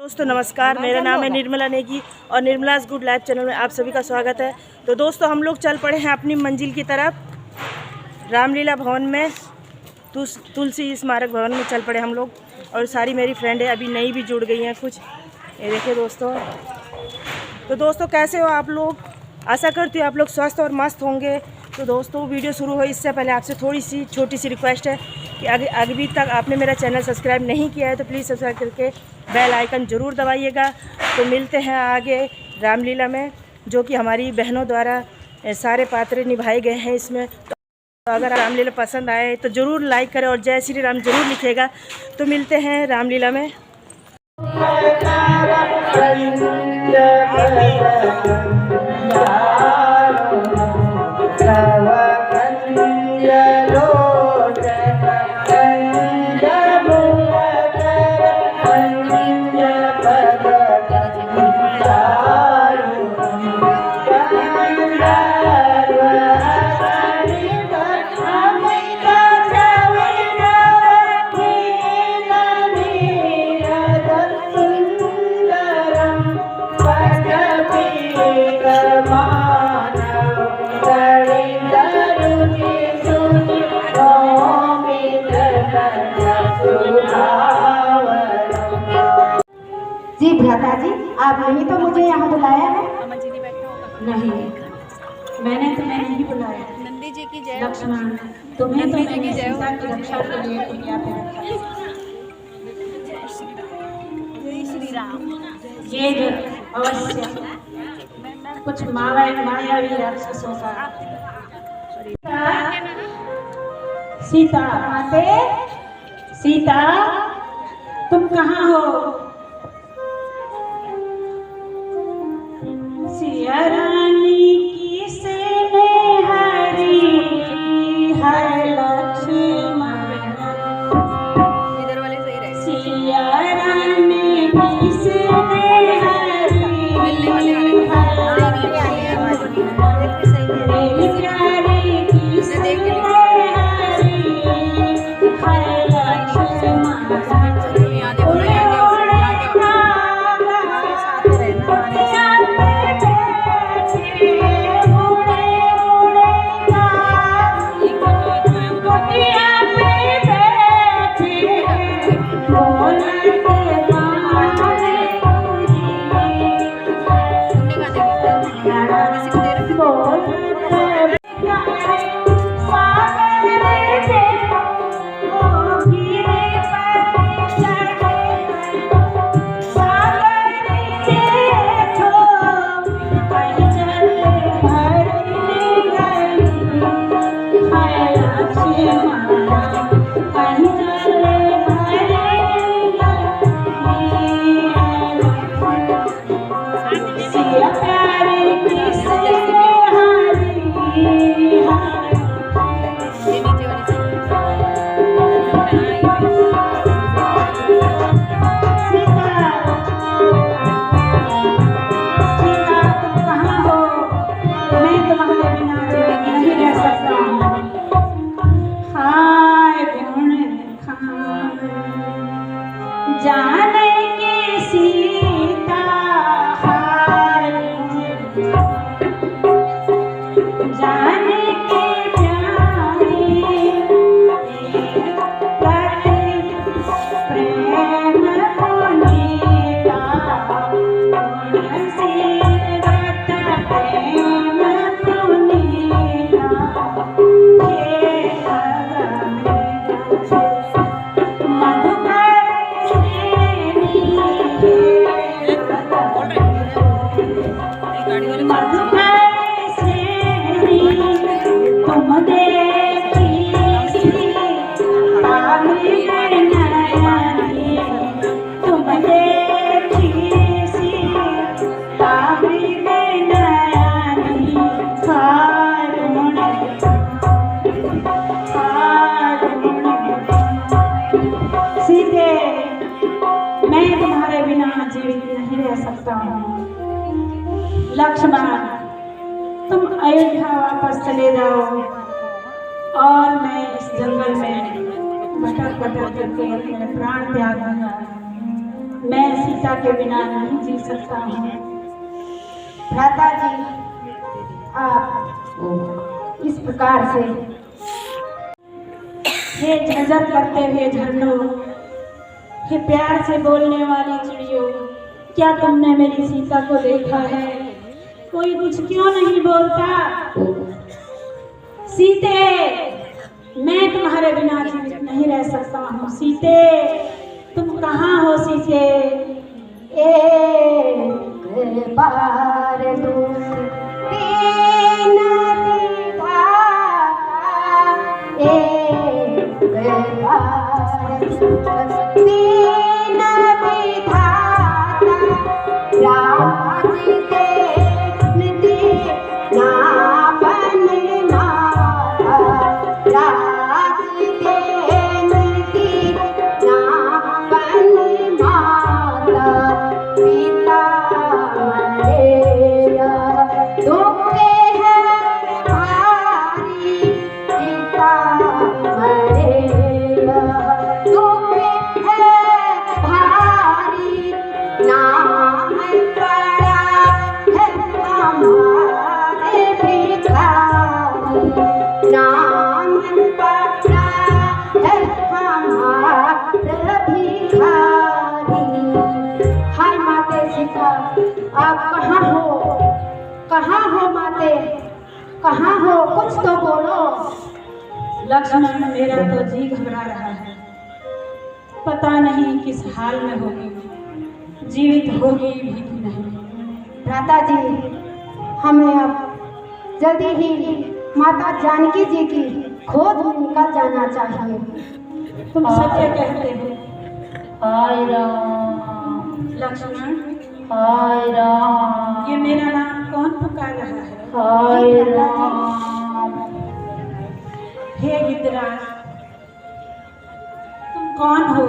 दोस्तों नमस्कार, मेरा नाम है निर्मला नेगी और निर्मलाज गुड लाइफ चैनल में आप सभी का स्वागत है। तो दोस्तों हम लोग चल पड़े हैं अपनी मंजिल की तरफ। रामलीला भवन में तुलसी स्मारक भवन में चल पड़े हम लोग और सारी मेरी फ्रेंड है, अभी नई भी जुड़ गई हैं कुछ। ये देखिए दोस्तों। तो दोस्तों कैसे हो आप लोग? आशा करती हूँ आप लोग स्वस्थ और मस्त होंगे। तो दोस्तों वीडियो शुरू हो इससे पहले आपसे थोड़ी सी छोटी सी रिक्वेस्ट है कि अभी तक आपने मेरा चैनल सब्सक्राइब नहीं किया है तो प्लीज़ सब्सक्राइब करके बेल आइकन ज़रूर दबाइएगा। तो मिलते हैं आगे रामलीला में, जो कि हमारी बहनों द्वारा सारे पात्र निभाए गए हैं इसमें। तो अगर रामलीला पसंद आए तो ज़रूर लाइक करें और जय श्री राम ज़रूर लिखिएगा। तो मिलते हैं रामलीला में। जी भ्राता जी, आपने तो मुझे यहाँ बुलाया है। नहीं, मैंने तुम्हें नहीं बुलाया। नंदी जी की जय। लक्ष्मण, तुम्हें तो मैंने सीता की रक्षा के लिए दुनिया पे रखा। जय श्री राम। ये जो अवश्य कुछ मायावी राक्षसों का। सीता माते, सीता तुम कहाँ हो? सिया रानी की सेने हरी है लक्ष्मण। इधर वाले सही रहे। सिया रानी की सेने हरी मिलने वाले आ रहे जाने की सीता जाने के प्यारे प्रेम पुनीता प्रेम पुनीता मैं तुम्हारे बिना जीवित नहीं रह सकता हूँ। लक्ष्मण, तुम अयोध्या वापस चले जाओ और मैं इस जंगल में भटक करके अपने प्राण त्याग दूंगा। मैं सीता के बिना नहीं जी सकता हूँ। भ्राता जी, आप इस प्रकार से हे झंझट करते हुए झरनों, हे प्यार से बोलने वाली चिड़ियों, क्या तुमने मेरी सीता को देखा है? कोई कुछ क्यों नहीं बोलता? सीते, मैं तुम्हारे बिना जीवित नहीं रह सकता हूँ। सीते, तुम कहाँ हो? सीते, एक बार तीन कहाँ हो? कुछ तो बोलो। लक्ष्मण, मेरा तो जी घबरा रहा है, पता नहीं किस हाल में होगी, जीवित होगी भी कि नहीं। भ्राता जी, हमें अब जल्दी ही माता जानकी जी की खोज में निकल जाना चाहिए। तुम सत्य कहते हो। हाय राम। लक्ष्मण, हाय राम। ये मेरा नाम कौन पुकार रहा है? हाय राम। हे गिद्धराज, तुम कौन हो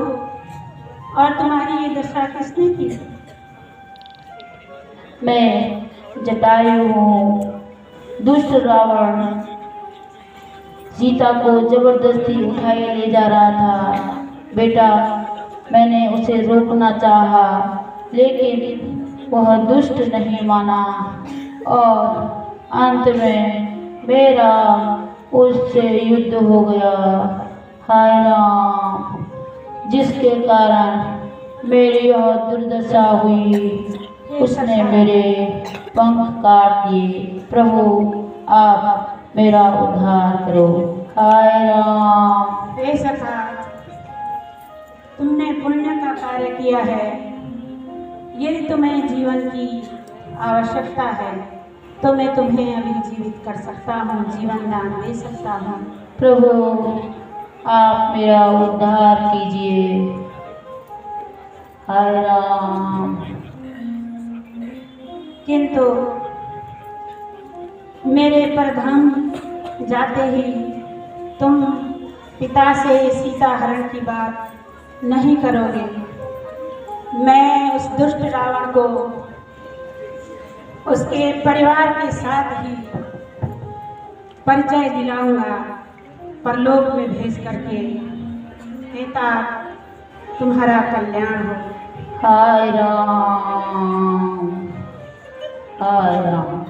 और तुम्हारी ये दशा किसने की? मैं जटायु हूँ। दुष्ट रावण सीता को जबरदस्ती उठाए ले जा रहा था। बेटा, मैंने उसे रोकना चाहा, लेकिन वह दुष्ट नहीं माना और अंत में मेरा उससे युद्ध हो गया। हाय राम, जिसके कारण मेरी यह दुर्दशा हुई, उसने मेरे पंख काट दिए। प्रभु, आप मेरा उद्धार करो। हाय राम। हे सखा, तुमने पुण्य का कार्य किया है। यदि तुम्हें जीवन की आवश्यकता है तो मैं तुम्हें अभी जीवित कर सकता हूँ, जीवन दान दे सकता हूँ। प्रभु, आप मेरा उद्धार कीजिए। हाय राम। किंतु मेरे परधाम जाते ही तुम पिता से सीता हरण की बात नहीं करोगे। मैं उस दुष्ट रावण को उसके परिवार के साथ ही परिचय दिलाऊंगा, परलोक में भेज करके। पिता, तुम्हारा कल्याण हो। हाय राम। हाय राम।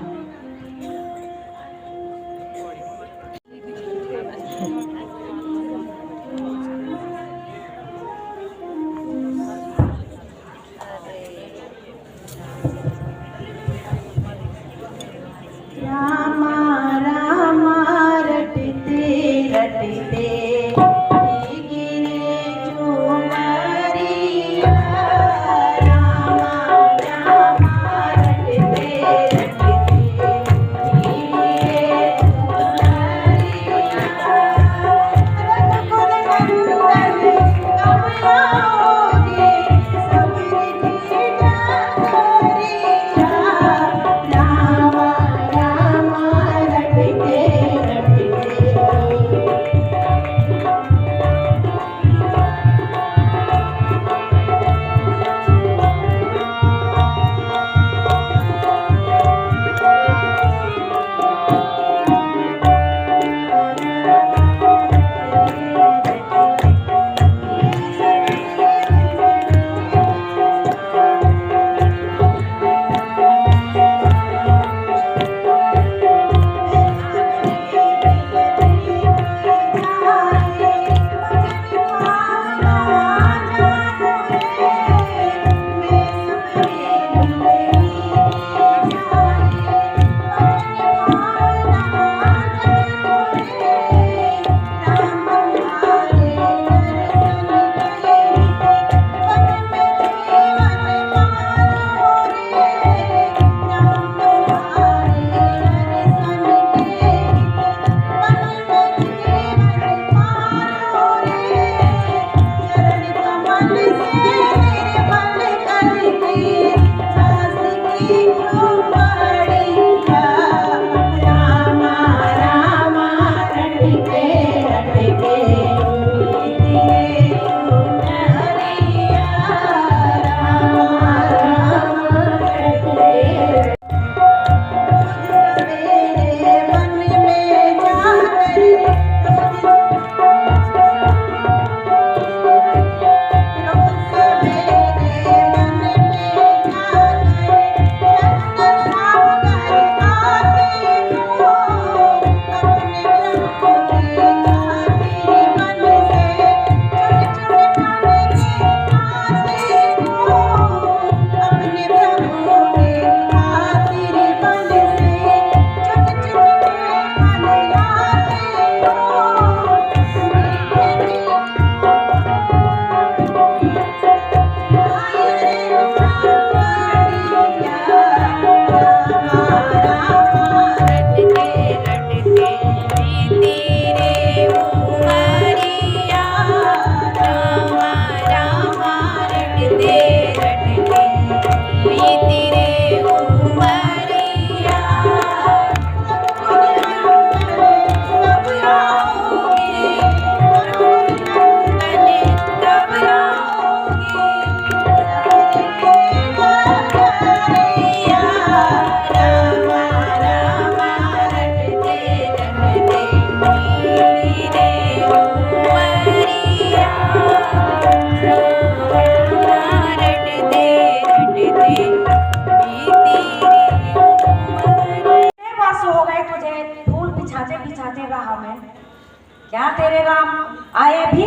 आए भी?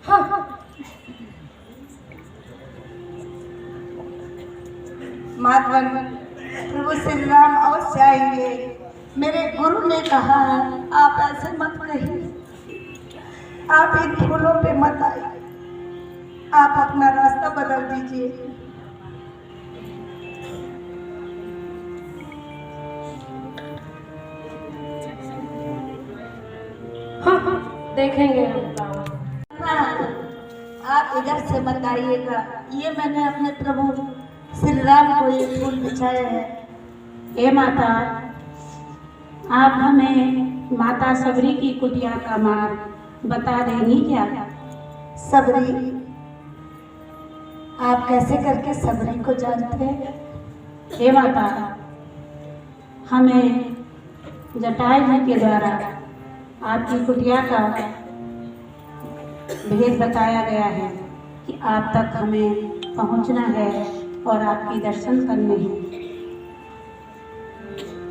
हाँ। माधवन, प्रभु श्री राम अवश्य आएंगे। मेरे गुरु ने कहा है आप ऐसे मत कहिए, आप इन फूलों पे मत आइए, आप अपना रास्ता बदल दीजिए। हाँ, देखेंगे आप इधर से मत आइएगा, ये मैंने अपने प्रभु श्री राम को ये फूल बिछाया है। हे माता, आप हमें माता सबरी की कुटिया का मार्ग बता देंगी क्या? सबरी? आप कैसे करके सबरी को जानते हैं? हे माता, हमें जटाई जी के द्वारा आपकी कुटिया का भेद बताया गया है कि आप तक हमें पहुंचना है और आपकी दर्शन करने हैं।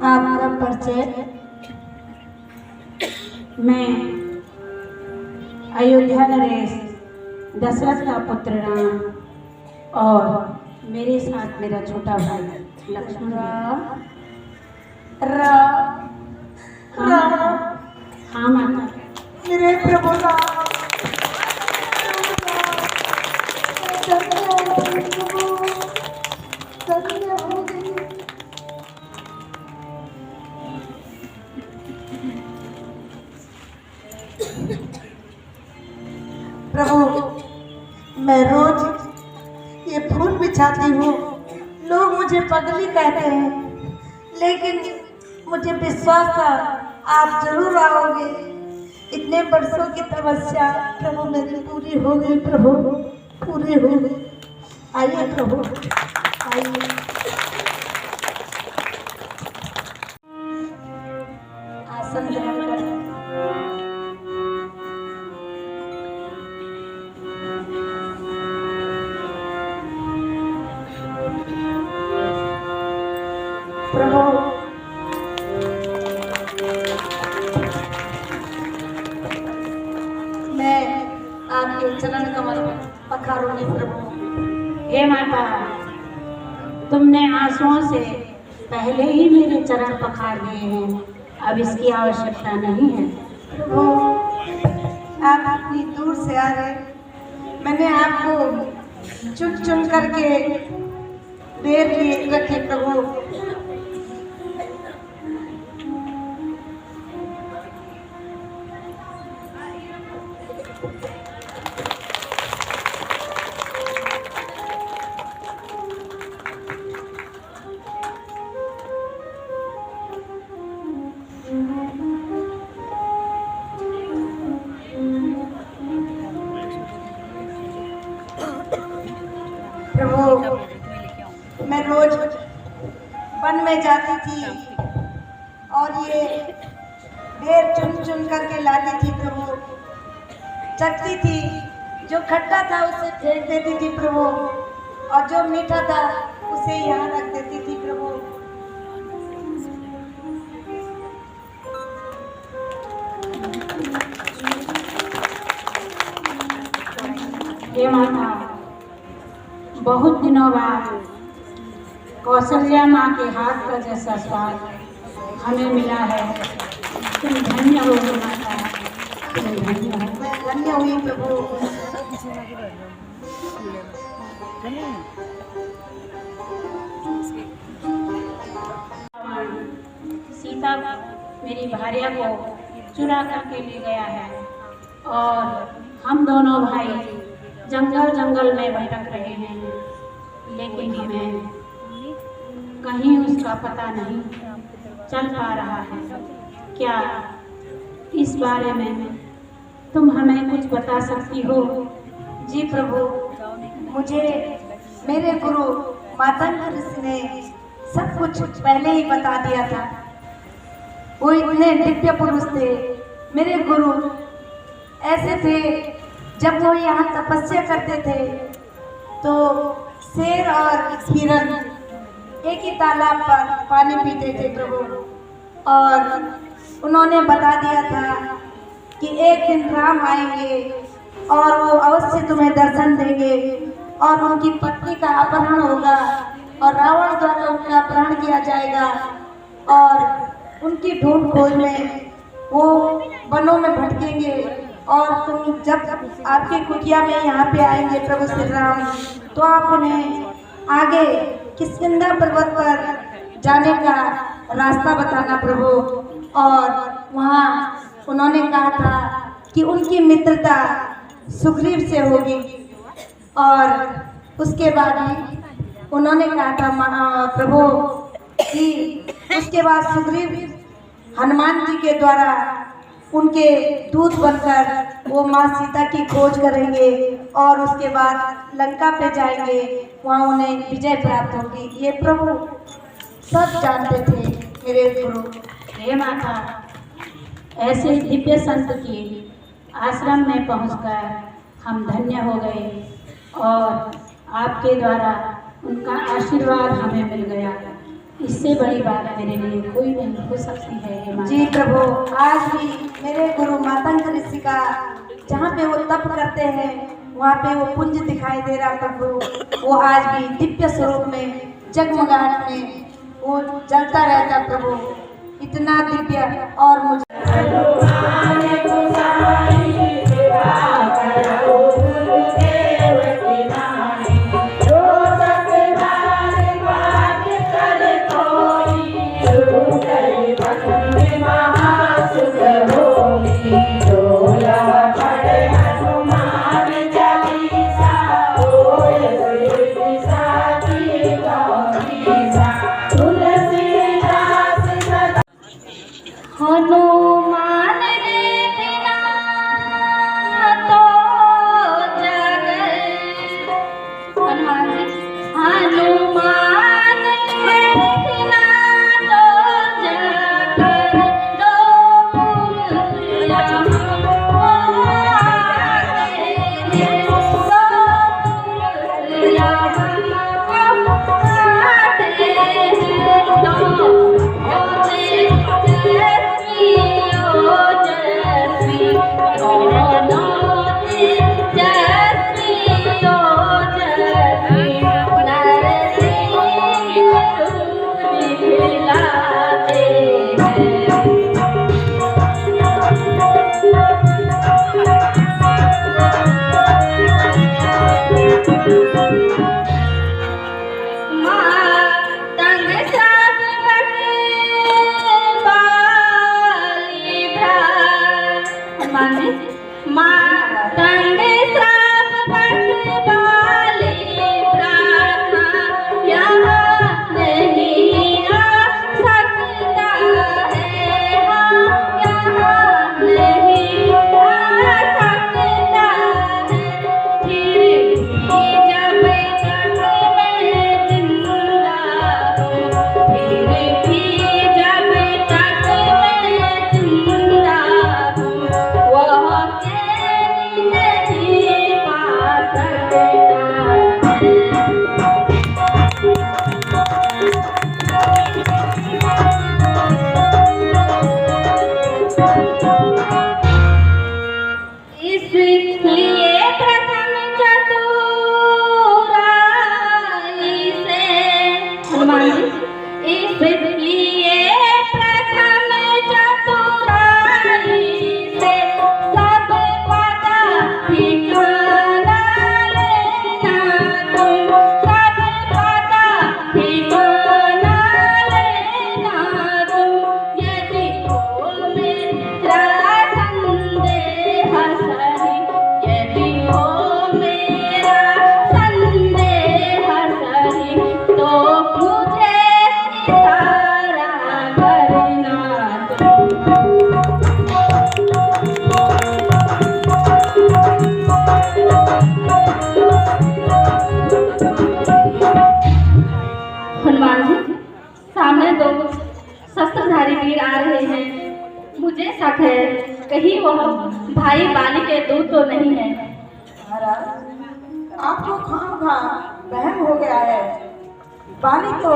आपका परिचय? मैं अयोध्या नरेश दशरथ का पुत्र राम और मेरे साथ मेरा छोटा भाई लक्ष्मण है। राम? राम? हाँ माता। मेरे प्रभु राम, धन्य हो गई प्रभु, धन्य हो गई। प्रभु, मैं रोज ये फूल बिछाती हूँ, लोग मुझे पगली कहते हैं, लेकिन मुझे विश्वास था आप जरूर आओगे। इतने वर्षों की तपस्या प्रभु मेरी पूरी हो गई, प्रभु पूरी हो गई। आइए प्रभु, आइए। आसन ग्रहण करें। प्रभु, मैं आपके चरण कमल पखारूंगी प्रभु। हे माता, तुमने आंसुओं से पहले ही मेरे चरण पखार दिए हैं, अब इसकी आवश्यकता नहीं है। प्रभु, आप इतनी दूर से आ गए, मैंने आपको चुन चुन करके देर लिए रखे प्रभु। प्रभु, मैं रोज वन में जाती थी और ये बेर चुन चुन करके लाती थी प्रभु, चखती थी, जो खट्टा था उसे फेंक देती थी प्रभु, और जो मीठा था उसे यहाँ रख देती थी प्रभु। हे माता, बहुत दिनों बाद कौशल्या माँ के हाथ का जैसा स्वाद हमें मिला है। तुम धन्य हो माता, तुम धन्य हो। मैं धन्य हुई प्रभु। सीता मेरी भार्या को चुरा करके ले गया है और हम दोनों भाई जंगल जंगल में भटक रहे हैं, लेकिन हमें कहीं उसका पता नहीं चल पा रहा है। क्या इस बारे में तुम हमें कुछ बता सकती हो? जी प्रभु, मुझे मेरे गुरु मातंग ऋषि ने सब कुछ पहले ही बता दिया था। वो इतने दिव्य पुरुष थे, मेरे गुरु ऐसे थे, जब वो यहाँ तपस्या करते थे तो शेर और हिरण एक ही तालाब पर पानी पीते थे प्रभु, और उन्होंने बता दिया था कि एक दिन राम आएंगे और वो अवश्य तुम्हें दर्शन देंगे और उनकी पत्नी का अपहरण होगा और रावण द्वारा उनका अपहरण किया जाएगा और उनकी ढूंढ खोज में वो वनों में भटकेंगे और तुम जब आपके कुटिया में यहाँ पे आएंगे प्रभु श्री राम, तो आप उन्हें आगे किष्किंधा पर्वत पर जाने का रास्ता बताना प्रभु। और वहाँ उन्होंने कहा था कि उनकी मित्रता सुग्रीव से होगी और उसके बाद ही उन्होंने कहा था प्रभु कि उसके बाद सुग्रीव हनुमान जी के द्वारा उनके दूत बनकर वो माँ सीता की खोज करेंगे और उसके बाद लंका पे जाएंगे, वहाँ उन्हें विजय प्राप्त होगी। ये प्रभु सब जानते थे मेरे गुरु। हे माता, ऐसे दिव्य संत की आश्रम में पहुंचकर हम धन्य हो गए और आपके द्वारा उनका आशीर्वाद हमें मिल गया। इससे बड़ी बात मेरे लिए कोई नहीं हो सकती है। हे माता। जी प्रभु, आज भी मेरे गुरु मातंग ऋषि का जहाँ पे वो तप करते हैं वहाँ पे वो पुंज दिखाई दे रहा प्रभु, वो आज भी दिव्य स्वरूप में जगमगाहट में वो जलता रहता प्रभु, इतना दिव्य। और मुझे हनुमान देखना तो जागे, हनुमान जी हनुमान देखना तो जाकर दो फूलिया कहीं वो भाई बाली के दूध तो नहीं है। महाराज, आपको खामखा वहम हो गया है। बाली तो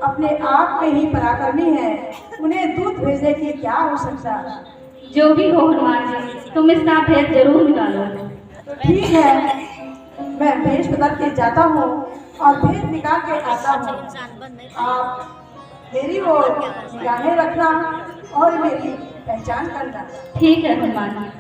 अपने आप में ही पराक्रमी है, उन्हें दूध भेजने की क्या आवश्यकता। जो भी हो हनुमान जी, तुम इसका भेद जरूर निकालो। तो ठीक है, मैं भेष बदल के जाता हूँ और भेद निकाल के आता हूँ। आप मेरी ओर निगाहें रखना और मेरी पहचान करना। ठीक है हनुमान जी।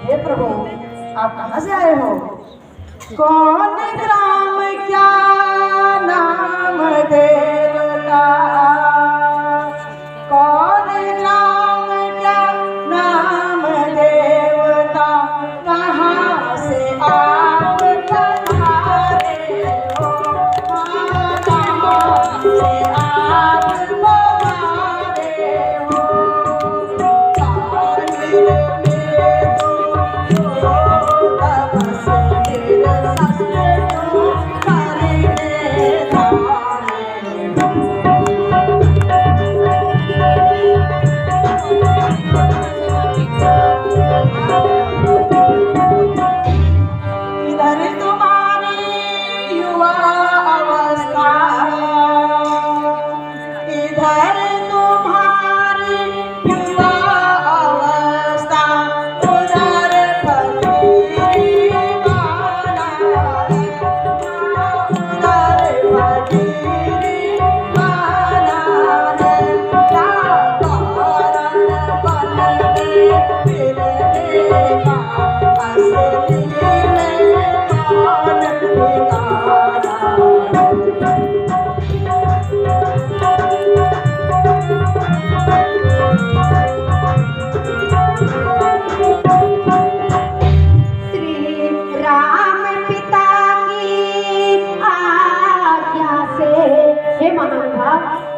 हे प्रभु, आप कहाँ से आए हो? कौन ग्राम क्या नाम देवता? कौन ग्राम क्या नाम देवता? कहाँ से आप पधारे हो? कहाँ से आप पधारे हो?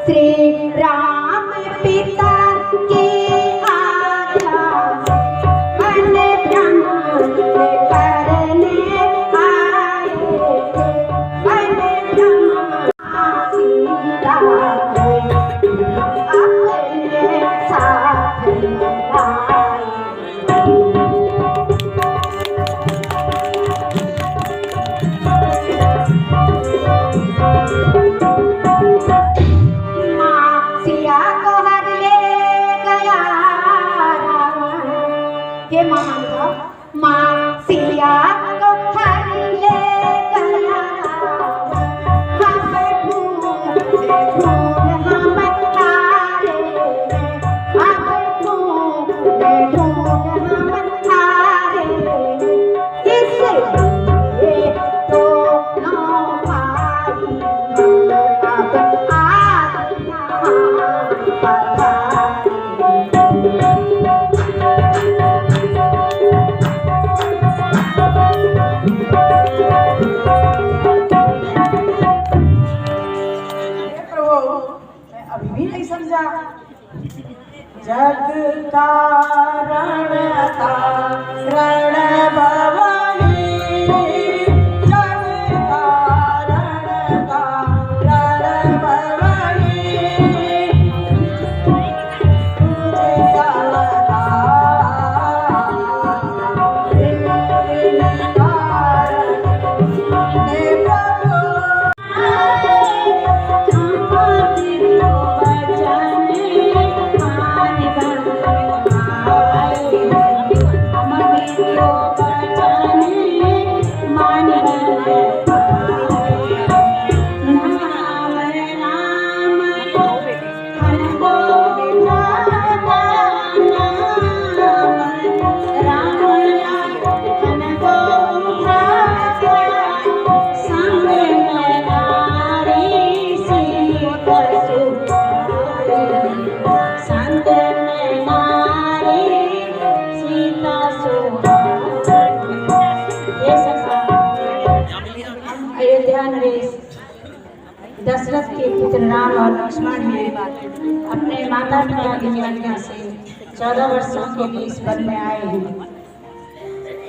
श्री राम पिता की आज्ञा मन ब्रह्म करने आए थे। मन ब्रह्म सीता अपने साथ आए। हे माँ सिया को हर ले गया, हम ढूंढ हम हारे, हम ढूंढ हम हारे, इसलिए दोनों भाई अब आज यहाँ पधारे। दशरथ के पुत्र राम और लक्ष्मण ने अपने माता पिता की आज्ञा से 14 वर्षों के लिए इस वन में आए हैं।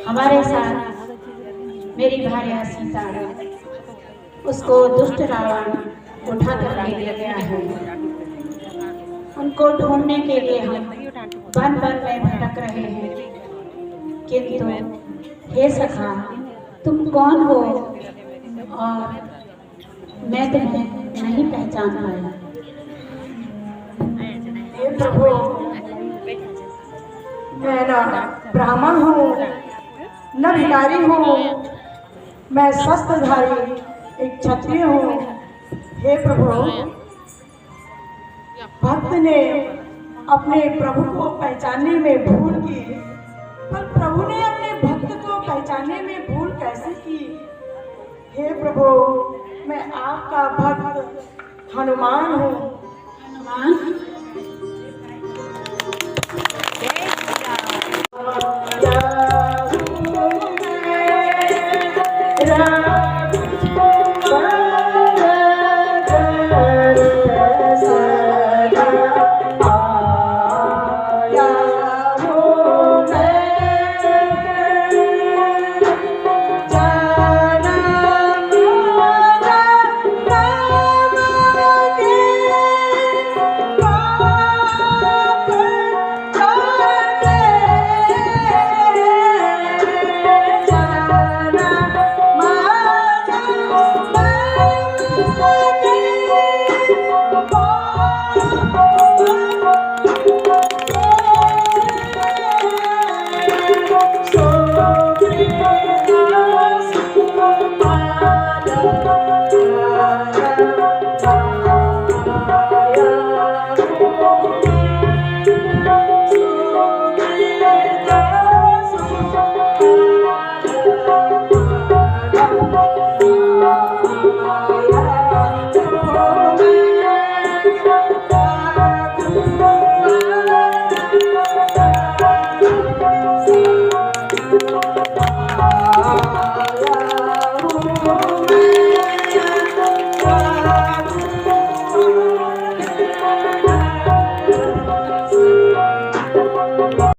हमारे साथ मेरी भार्या सीता, उसको दुष्ट रावण उठा कर ले गया है। उनको ढूंढने के लिए हम वन वन में भटक रहे हैं, किंतु हे सखा, तुम कौन हो और मैं तुम्हें नहीं पहचान पाया। हे प्रभु, मैं न ब्राह्मण हूँ न भिखारी हूँ, मैं शस्त्रधारी एक क्षत्रिय हूँ। हे प्रभु, भक्त ने अपने प्रभु को पहचानने में भूल की, पर प्रभु ने अपने भक्त को पहचानने में भूल कैसे की। हे प्रभु, मैं आपका भक्त हनुमान हूँ। हनुमान,